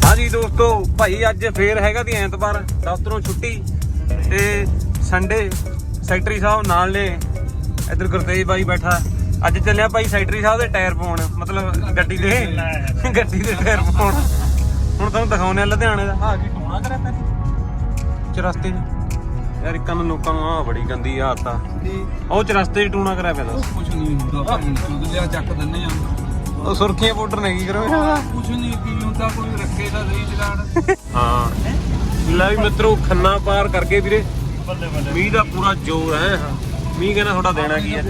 हाँ जी दोस्तों, भाई अज फिर हैगा दी ऐतवार, दफ्तरों छुट्टी ते संडे। सैकटरी साहब नाल ने, इधर गुरतेज भाई बैठा। अज चलिया भाई सैकटरी साहब दे टायर पाउण, मतलब गड्डी दे टायर पाउण। हुण तुहानूं दिखाउने लुधियाने दा हां की टोना करा पे चरस्ते यार। इक्कां नूं लोकां नूं बड़ी गंदी हालत आ। ਉਹ ਚਰਸਤੇ ਟੂਣਾ ਕਰਿਆ ਪਿਆ ਕੁਛ ਨਹੀਂ ਹੁੰਦਾ ਭਾਈ, ਲਿਆ ਚੱਕ ਦਿੰਨੇ ਆ। ਉਹ ਸੁਰਖੀਆਂ ਪਾਊਡਰ ਨੇ ਕੀ ਕਰੋ ਕੁਛ ਨਹੀਂ ਕੀ ਹੁੰਦਾ, ਕੋਈ ਰੱਖੇ ਤਾਂ ਸਹੀ ਚਲਾਣ। ਹਾਂ ਲੈ ਵੀ ਮਿੱਤਰੋ, ਖੰਨਾ ਪਾਰ ਕਰਕੇ ਵੀਰੇ ਮੀਂਹ ਦਾ ਪੂਰਾ ਜ਼ੋਰ ਹੈ। ਮੀਂਹ ਕਹਿੰਦਾ ਥੋੜਾ ਦੇਣਾ ਕੀ ਹੈ।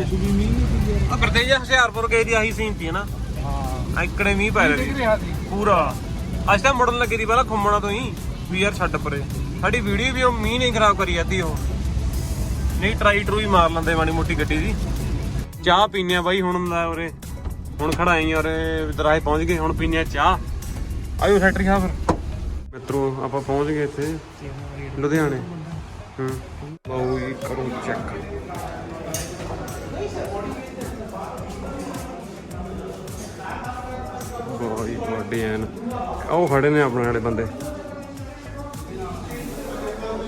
ਆ ਗੁਰਤੇਜ ਹੁਸ਼ਿਆਰਪੁਰ ਗਏ ਦੀ ਆਹੀ ਸੀਨ ਤੀ ਨਾ। ਹਾਂ ਇਕੜੇ ਮੀਂਹ ਪੈ ਰਿਹਾ ਪੂਰਾ। ਅੱਜ ਤਾਂ ਮੁੜਨ ਲੱਗੀ ਦੀ ਪਹਿਲਾਂ ਖੁੰਮਣਾ ਤੋਂ ਹੀ ਵੀ ਯਾਰ ਛੱਡ ਪਰੇ। ਸਾਡੀ ਵੀਡੀਓ ਵੀ ਉਹ ਮੀਂਹ ਨਹੀਂ ਖਰਾਬ ਕਰੀ ਜਾਂਦੀ। ਉਹ ਨਹੀਂ ਟਰਾਈ ਟਰੂਈ ਮਾਰ ਲੈਂਦੇ ਮਾੜੀ ਮੋਟੀ ਗੱਡੀ ਦੀ। ਚਾਹ ਪੀਨੇ ਆ ਬਾਈ ਹੁਣ ਉਰੇ, ਹੁਣ ਖੜਾਈ ਔਰ ਦਰਾਏ ਪਹੁੰਚ ਗਏ। ਹੁਣ ਪੀਨੇ ਆ ਚਾਹ। ਆਇਓ ਫੈਕਟਰੀ ਸਾਹਿਬ ਫਿਰ ਮਿੱਤਰੋ, ਆਪਾਂ ਪਹੁੰਚ ਗਏ ਇੱਥੇ ਲੁਧਿਆਣੇ। ਲਓ ਜੀ ਕਰੋ ਚੈੱਕ। ਬਹੁਤ ਵੱਡੇ ਐਨ ਉਹ ਖੜੇ ਨੇ ਆਪਣੇ ਵਾਲੇ ਬੰਦੇ।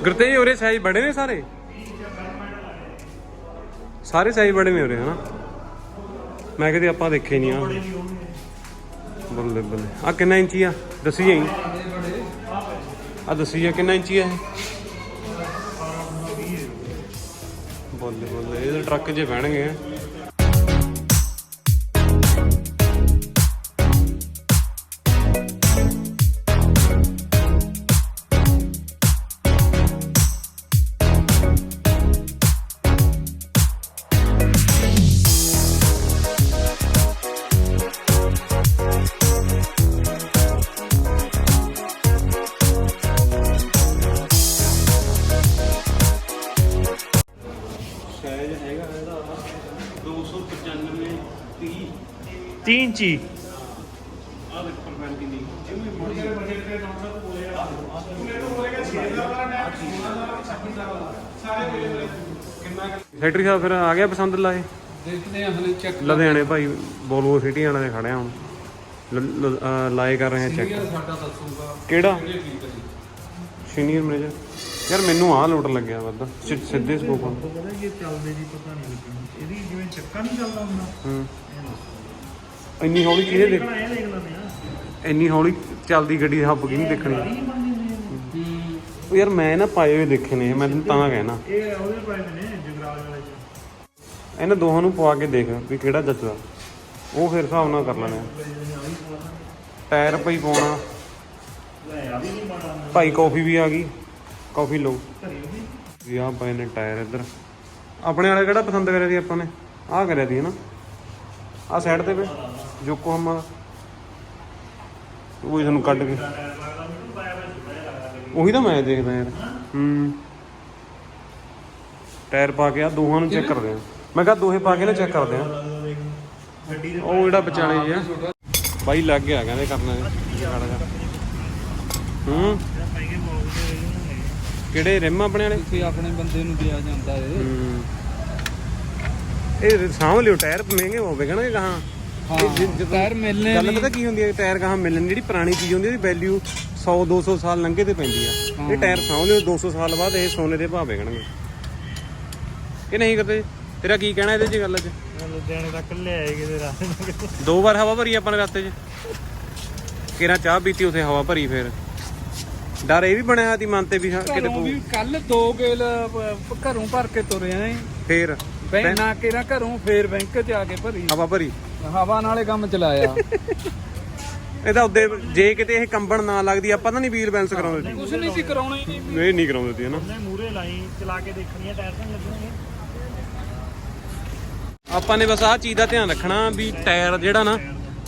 ਗੁਰਤੇਜ ਉਰੇ ਸਾਈਜ਼ ਬੜੇ ਨੇ ਸਾਰੇ ਸਾਈਜ਼ ਬੜੇ ਨੇ ਉਰੇ ਹਨਾ। ਮੈਂ ਕਦੇ ਆਪਾਂ ਦੇਖੇ ਨਹੀਂ ਆ। ਬੱਲੇ ਬੱਲੇ ਆ ਕਿੰਨਾ ਇੰਚੀ ਆ ਦੱਸੀ ਜਾਈ। ਆ ਦੱਸੀ ਜਾ ਕਿੰਨਾ ਇੰਚੀ ਆ ਇਹ। ਬੱਲੇ ਬੱਲੇ ਇਹਦੇ ਟਰੱਕ ਜੇ ਬਹਿਣਗੇ। ਸਾਈਜ਼ ਹੈਗਾ ਇਹਦਾ 295 30 ਇੰਚੀ। ਆ ਦੇਖੋ ਪਰਫੈਕਟ ਕਿੰਨੀ ਫੈਕਟਰੀ ਸਾਹਿਬ ਫਿਰ ਆ ਗਿਆ ਪਸੰਦ ਲਾਏ। ਦੇਖਦੇ ਆ ਹਲੇ ਚੈੱਕ ਲੁਧਿਆਣੇ ਭਾਈ ਵੋਲਵੋ ਸਿਟੀ ਵਾਲੇ ਦੇ ਖੜੇ ਆ ਹੁਣ। ਲਾਏ ਕਰ ਰਹੇ ਆ ਚੈੱਕ। ਸਾਡਾ ਦੱਸੂਗਾ ਕਿਹੜਾ ਸੀਨੀਅਰ ਮੈਨੇਜਰ। ਯਾਰ ਮੈਨੂੰ ਆਹ ਲੋਟ ਲੱਗਿਆ ਵੱਧ ਸਿੱਧੇ ਸਕੋਪ। ਪਤਾ ਇਹ ਚੱਲਦੇ ਜੀ ਪਤਾ ਨਹੀਂ ਲੱਗਣਾ। ਇਹਦੀ ਜਿਵੇਂ ਚੱਕਾ ਨਹੀਂ ਚੱਲਦਾ ਹੁੰਦਾ। ਇੰਨੀ ਹੌਲੀ ਕਿਹਦੇ ਦੇਖ, ਇਹ ਦੇਖ ਲੈਂਦੇ ਆ। ਇੰਨੀ ਹੌਲੀ ਚੱਲਦੀ ਗੱਡੀ ਹੱਬ ਕੀ ਨਹੀਂ ਦੇਖਣੀ। ਉਹ ਯਾਰ ਮੈਂ ਨਾ ਪਾਏ ਹੋਏ ਦੇਖੇ ਨੇ, ਮੈਂ ਤੈਨੂੰ ਤਾਂ ਕਹਿਣਾ। ਇਹ ਉਹਦੇ ਪਾਏ ਨੇ ਜਗਰਾਜ ਵਾਲੇ ਚ। ਇਹਨਾਂ ਦੋਹਾਂ ਨੂੰ ਪਵਾ ਕੇ ਦੇਖ ਵੀ ਕਿਹੜਾ ਜੱਜਦਾ। ਉਹ ਫਿਰ ਹਿਸਾਬ ਨਾਲ ਕਰ ਲੈਣੇ। ਟਾਇਰ ਪਈ ਪਾਉਣਾ ਭਾਈ। ਕੌਫੀ ਵੀ ਆ ਗਈ, ਕੌਫੀ ਲਓ ਵੀ। ਆਹ ਪਏ ਨੇ ਟਾਇਰ ਇੱਧਰ। ਆਪਣੇ ਵਾਲੇ ਕਿਹੜਾ ਪਸੰਦ ਕਰਿਆ ਸੀ ਆਪਾਂ ਨੇ? ਆਹ ਕਰਿਆ ਸੀ ਨਾ, ਆਹ ਸਾਈਡ ਤੇ ਪਏ ਯੋਕੋਹਾਮਾ ਦਾ। ਉਹ ਤੁਹਾਨੂੰ ਕੱਢ ਕੇ ਉਹੀ ਤਾਂ ਮੈਂ ਦੇਖਦਾ ਯਾਰ। ਟਾਇਰ ਪਾ ਕੇ ਆ ਦੋਹਾਂ ਨੂੰ ਚੈੱਕ ਕਰਦੇ ਆ। ਮੈਂ ਕਿਹਾ ਦੋਹੇ ਪਾ ਕੇ ਨਾ ਚੈੱਕ ਕਰਦੇ ਆ। ਉਹ ਜਿਹੜਾ ਵਿਚਾਲੇ ਜੀ ਆ ਬਾਈ ਲੱਗ ਗਿਆ ਕਹਿੰਦੇ ਕਰਨਾ। ਕਿਹੜੇ ਰਿਮ ਆਪਣੇ ਵਾਲੇ? ਕਿ ਆਪਣੇ ਬੰਦੇ ਨੂੰ ਦਿਆ ਜਾਂਦਾ ਇਹ ਸਾਂਭ ਲਿਓ। ਟਾਇਰ ਮਹਿੰਗੇ ਹੋਵੇ ਨਾ ਕਹਾਂ। ਟਾਇਰ ਮਿਲਨੇ ਗੱਲ ਪਤਾ ਕੀ ਹੁੰਦੀ ਹੈ, ਟਾਇਰ ਕਹਾਂ ਮਿਲਣ ਜਿਹੜੀ ਪੁਰਾਣੀ ਚੀਜ਼ ਹੁੰਦੀ ਉਹਦੀ ਵੈਲਿਊ 100-200 ਸਾਲ ਲੰਘੇ ਤੇ ਪੈਂਦੀ ਆ। ਇਹ ਟਾਇਰ ਸਾਂਭ ਲਿਓ, 200 ਸਾਲ ਬਾਅਦ ਇਹ ਸੋਨੇ ਦੇ ਭਾਅ ਵਿਕਣਗੇ ਕਿ ਨਹੀਂ। ਕਰਦੇ ਤੇਰਾ ਕੀ ਕਹਿਣਾ ਇਹਦੇ 'ਚ ਗੱਲ 'ਚ? ਲੁਧਿਆਣੇ ਤੱਕ ਲਿਆਏ ਕਿਤੇ ਰਾਤ 2 ਵਾਰ ਹਵਾ ਭਰੀ ਆਪਾਂ ਨੇ ਰਸਤੇ 'ਚ। ਕਿਹੜਾ ਚਾਹ ਪੀਤੀ ਉੱਥੇ ਹਵਾ ਭਰੀ। ਫਿਰ ਡਰ ਇਹ ਵੀ ਬਣਿਆ ਸੀ ਮਨ ਤੇ ਵੀ ਕਿਤੇ ਕੱਲ 2 ਗੇਲ ਘਰੋਂ ਭਰ ਕੇ ਤੁਰੇ ਆਏ। ਫੇਰ ਬੈਂਕ ਨਾ ਕਿਹੜਾ ਘਰੋਂ ਫੇਰ ਬੈਂਕ 'ਚ ਆ ਕੇ ਭਰੀ ਹਵਾ ਭਰੀ। ਹਵਾ ਨਾਲੇ ਕੰਮ ਚਲਾਇਆ। ਇਹਦਾ ਉੱਦੇ ਜੇ ਕਿਤੇ ਇਹ ਕੰਬਣ ਨਾ ਲੱਗਦੀ ਆਪਾਂ ਤਾਂ ਨਹੀਂ ਵੀਲ ਬੈਲੈਂਸ ਕਰਾਉਂਦੇ ਸੀ। ਕੁਛ ਨਹੀਂ ਸੀ ਕਰਾਉਣਾ ਹੀ। ਇਹ ਨਹੀਂ ਕਰਾਉਂਦੇ ਸੀ ਹਨਾ। ਮੂਰੇ ਲਾਈ ਚਲਾ ਕੇ ਦੇਖਣੀ ਆ ਟਾਇਰ ਤਾਂ ਲੱਗਣਗੇ। ਆਪਾਂ ਨੇ ਬਸ ਆਹ ਚੀਜ਼ ਦਾ ਧਿਆਨ ਰੱਖਣਾ ਵੀ ਟਾਇਰ ਜਿਹੜਾ ਨਾ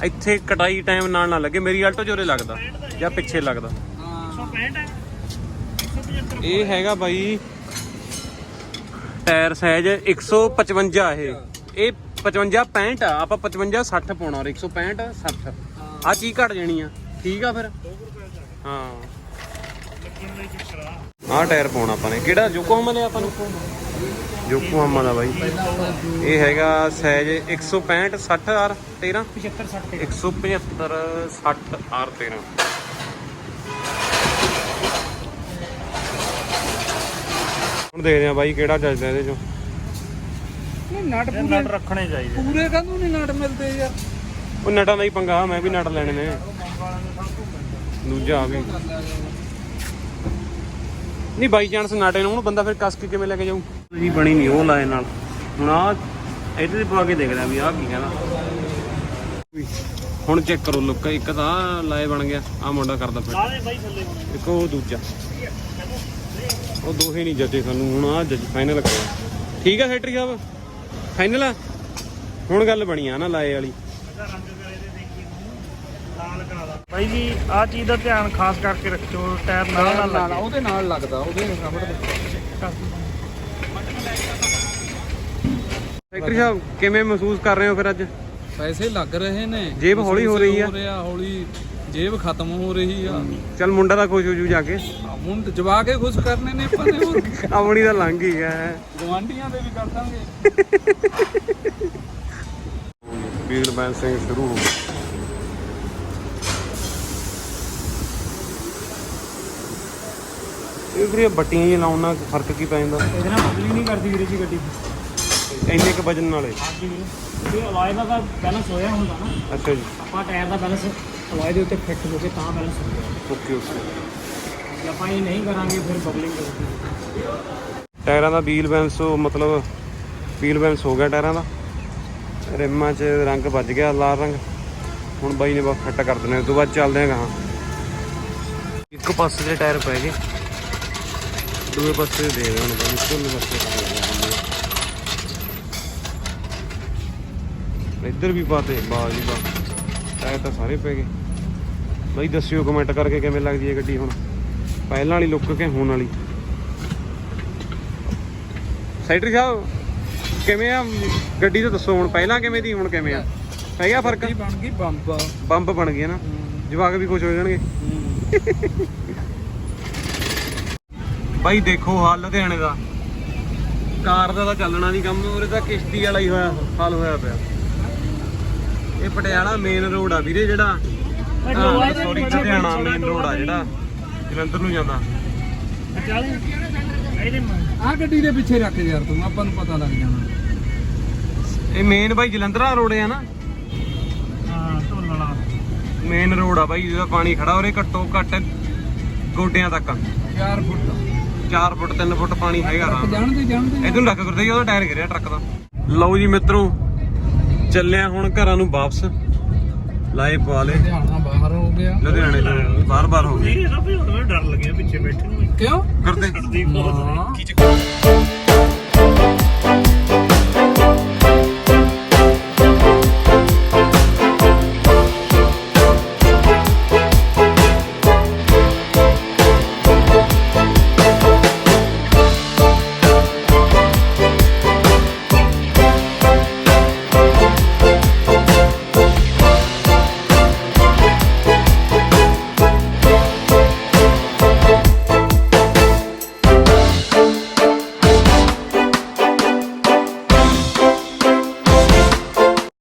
ਇੱਥੇ ਕਟਾਈ ਟਾਈਮ ਨਾਲ ਨਾ ਲੱਗੇ। ਮੇਰੀ ਆਲਟੋ ਜੋਰੇ ਲੱਗਦਾ ਜਾਂ ਪਿੱਛੇ ਲੱਗਦਾ। 165 ਹੈ 175। ਇਹ ਹੈਗਾ ਬਾਈ ਟਾਇਰ ਸਾਈਜ਼ 155 ਇਹ 55 65 ਆ। ਆਪਾਂ 55 60 ਪਾਉਣਾ ਔਰ 165 60 ਆ ਚੀਜ਼ ਘਟ ਜਾਣੀ ਆ। ਠੀਕ ਆ ਫਿਰ। ਹਾਂ ਆਹ ਟਾਇਰ ਪਾਉਣਾ ਆਪਾਂ ਨੇ। ਕਿਹੜਾ ਯੋਕੋਹਾਮਾ ਨੇ ਆਪਾਂ ਨੂੰ? ਯੋਕੋਹਾਮਾ ਦਾ ਬਾਈ। ਇਹ ਹੈਗਾ ਸਾਈਜ਼ 165 60 R 13 75 60 175 60 R 13 ਹੁਣ ਦੇਖਦੇ ਆ ਬਾਈ ਕਿਹੜਾ ਜੱਜਦਾ ਇਹਦੇ ਚੋਂ। ਇਹ ਨਟ ਇਹ ਪੂਰੇ ਨਟ ਰੱਖਣੇ ਚਾਹੀਦੇ। ਪੂਰੇ ਕਾਹਨੂੰ ਨਹੀਂ ਨਟ ਮਿਲਦੇ ਯਾਰ। ਉਹ ਨਟਾਂ ਦਾ ਹੀ ਪੰਗਾ, ਮੈਂ ਵੀ ਨਟ ਲੈਣੇ ਨੇ। ਦੂਜਾ ਆ ਵੀ ਨਹੀਂ ਬਾਈ ਚਾਂਸ ਨਾਟੇ ਨੂੰ ਹੁਣ ਬੰਦਾ ਫਿਰ ਕੱਸ ਕੇ ਕਿਵੇਂ ਲੈ ਕੇ ਜਾਊ ਜੀ। ਬਣੀ ਨਹੀਂ ਉਹ ਲਾਏ ਨਾਲ। ਹੁਣ ਆ ਇਹਦੇ ਤੇ ਪਾ ਕੇ ਦੇਖਦਾ ਵੀ ਆਹ ਕੀ ਕਹਿੰਦਾ। ਹੁਣ ਚੈੱਕ ਕਰੋ ਲੁੱਕ। ਇੱਕ ਤਾਂ ਲਾਏ ਬਣ ਗਿਆ, ਆ ਮੁੰਡਾ ਕਰਦਾ ਫਿਰ ਇੱਕ ਉਹ ਦੂਜਾ, ਉਹ ਦੋਹੇ ਨਹੀਂ ਜੱਜੇ ਸਾਨੂੰ। ਹੁਣ ਆ ਜੱਜ ਫਾਈਨਲ ਕਰਿਆ। ਠੀਕ ਆ ਸੈਕਟਰੀ ਸਾਹਿਬ ਫਾਈਨਲ ਆ। ਹੁਣ ਗੱਲ ਬਣੀ ਆ ਨਾ ਲਾਏ ਵਾਲੀ। ਬਾਈ ਜੀ ਆਹ ਚੀਜ਼ ਦਾ ਧਿਆਨ ਖਾਸ ਕਰਕੇ ਰੱਖਿਓ, ਟਾਇਰ ਨਾਲ ਨਾ ਲੱਗੇ। ਉਹਦੇ ਨਾਲ ਲੱਗਦਾ, ਉਹਦੇ ਰਬੜ ਦੇ। ਸੈਕਟਰੀ ਸਾਹਿਬ ਕਿਵੇਂ ਮਹਿਸੂਸ ਕਰ ਰਹੇ ਹੋ ਫਿਰ ਅੱਜ? ਪੈਸੇ ਲੱਗ ਰਹੇ ਨੇ, ਜੇਬ ਹੌਲੀ ਹੋ ਰਹੀ ਆ। ਹੌਲੀ ਜੇਬ ਖਤਮ ਹੋ ਰਹੀ ਆ। ਚੱਲ ਮੁੰਡਾ ਤਾਂ ਖੁਸ਼ ਹੋ ਜੂ ਜਾ ਕੇ। ਹੁਣ ਜਵਾ ਕੇ ਖੁਸ਼ ਕਰਨੇ ਨੇ ਆਪਾਂ ਨੇ, ਹੋਰ ਆਪਣੀ ਤਾਂ ਲੰਘ ਹੀ ਗਿਆ ਹੈ। ਗਵਾਂਢੀਆਂ ਦੇ ਵੀ ਕਰ ਦਾਂਗੇ। ਵੀਲ ਬੈਂਸਿੰਗ ਸ਼ੁਰੂ ਹੋ ਗਈ। ਇਹ ਵੀਰੇ ਬੱਟੀਆਂ ਹੀ ਲਾਉਣ ਨਾਲ ਫਰਕ ਕੀ ਪੈ ਜਾਂਦਾ? ਇਹਦੇ ਨਾਲ ਬਦਲੀ ਨਹੀਂ ਕਰਦੀ ਵੀਰੇ ਜੀ ਗੱਡੀ। ਇੰਨੇ ਕ ਵਜਨ ਨਾਲੇ। ਹਾਂਜੀ ਵੀਰੇ, ਇਹ ਅਲਾਈ ਦਾ ਤਾਂ ਬੈਲੈਂਸ ਹੋਇਆ ਹੁੰਦਾ ਨਾ। ਅੱਛਾ ਜੀ, ਆਪਾਂ ਟਾਇਰ ਦਾ ਬੈਲੈਂਸ ਅਲਾਈ ਦੇ ਉੱਤੇ ਫਿੱਟ ਹੋ ਕੇ ਤਾਂ ਬੈਲੈਂਸ ਹੁੰਦਾ। Okay okay. ਜੇ ਆਪਾਂ ਇਹ ਨਹੀਂ ਕਰਾਂਗੇ ਫਿਰ ਬਬਲਿੰਗ ਕਰੂਗੀ। ਟਾਇਰਾਂ ਦਾ ਵੀਲ ਬੈਂਸ ਮਤਲਬ ਵੀਲ ਬੈਂਸ ਹੋ ਗਿਆ ਟਾਇਰਾਂ ਦਾ। ਰਿਮਾਂ 'ਚ ਰੰਗ ਵੱਜ ਗਿਆ ਲਾਲ ਰੰਗ। ਹੁਣ ਬਾਈ ਨੇ ਬਸ ਫਿੱਟ ਕਰ ਦੇਣੇ। ਉਸ ਤੋਂ ਬਾਅਦ ਚੱਲਦੇ ਹਾਂ ਗਾਹਾਂ। ਇੱਕ ਪਾਸੇ ਦੇ ਟਾਇਰ ਪੈ ਗਏ, ਦੂਏ ਪਾਸੇ ਦੇ ਦੇ ਹੁਣ ਬਾਈ। ਦੋਨੇ ਪਾਸੇ ਇੱਧਰ ਵੀ ਪਾਤੇ। ਵਾਹ ਜੀ ਵਾਹ, ਟਾਇਰ ਤਾਂ ਸਾਰੇ ਪੈ ਗਏ। ਬਾਈ ਦੱਸਿਓ ਕਮੈਂਟ ਕਰਕੇ ਕਿਵੇਂ ਲੱਗਦੀ ਹੈ ਗੱਡੀ ਹੁਣ, ਪਹਿਲਾਂ ਵਾਲੀ ਲੁੱਕ ਕਿ ਹੁਣ ਵਾਲੀ। ਸੈਕਟਰੀ ਸਾਹਿਬ ਕਿਵੇਂ ਆ ਗੱਡੀ ਤਾਂ ਦੱਸੋ ਹੁਣ, ਪਹਿਲਾਂ ਕਿਵੇਂ ਦੀ ਹੁਣ ਕਿਵੇਂ ਆ? ਹੈਗਾ ਫਰਕ? ਬਣ ਗਈ ਬੰਬ। ਬੰਬ ਬਣ ਗਏ ਨਾ, ਜਵਾਕ ਵੀ ਖੁਸ਼ ਹੋ ਜਾਣਗੇ। ਬਾਈ ਦੇਖੋ ਹਾਲ ਲੁਧਿਆਣੇ ਦਾ। ਕਾਰ ਦਾ ਤਾਂ ਚੱਲਣਾ ਨਹੀਂ ਕੰਮ, ਉਰੇ ਤਾਂ ਕਿਸ਼ਤੀ ਵਾਲਾ ਹੀ ਹੋਇਆ ਹਾਲ ਹੋਇਆ ਪਿਆ। ਇਹ ਪਟਿਆਲਾ ਮੇਨ ਰੋਡ ਆ ਵੀਰੇ, ਜਿਹੜਾ ਸੌਰੀ ਲੁਧਿਆਣਾ ਮੇਨ ਰੋਡ ਆ ਜਿਹੜਾ ਜਲੰਧਰ ਨੂੰ ਜਾਂਦਾ। ਆਹ ਗੱਡੀ ਦੇ ਪਿੱਛੇ ਰੱਖ ਯਾਰ ਤੂੰ, ਆਪਾਂ ਨੂੰ ਪਤਾ ਲੱਗ ਜਾਣਾ। ਇਹ ਮੇਨ ਬਾਈ ਜਲੰਧਰ ਵਾਲਾ ਰੋਡ ਆ ਨਾ। ਹਾਂ ਢੋਲ ਵਾਲਾ ਮੇਨ ਰੋਡ ਆ ਬਾਈ, ਜਿਹਦਾ ਪਾਣੀ ਖੜਾ ਉਰੇ ਘੱਟੋ ਘੱਟ ਗੋਡਿਆਂ ਤੱਕ। 4 ਫੁੱਟ 4 ਫੁੱਟ 3 ਫੁੱਟ ਪਾਣੀ ਹੈਗਾ ਆਰਾਮ। ਜਾਣਦੇ ਇਧਰੋਂ ਲੱਗ ਕਰਦੇ ਜੀ, ਉਹਦਾ ਟਾਇਰ ਗਿਰਿਆ ਟਰੱਕ ਦਾ। ਲਓ ਜੀ ਮਿੱਤਰੋ, ਚੱਲਿਆ ਹੁਣ ਘਰਾਂ ਨੂੰ ਵਾਪਸ। ਲਾਏ ਪਵਾ ਲੇ। ਲੁਧਿਆਣਾ ਬਾਹਰ ਹੋ ਗਿਆ। ਲੁਧਿਆਣੇ ਤੋਂ ਬਾਰ-ਬਾਰ ਹੋ ਗਏ। ਇਹ ਸਭ ਤੋਂ ਡਰ ਲੱਗਿਆ ਪਿੱਛੇ ਬੈਠੇ ਨੂੰ। ਕਿਉਂ ਕਰਦੇ ਦੀ ਬਹੁਤ ਹਾਂ।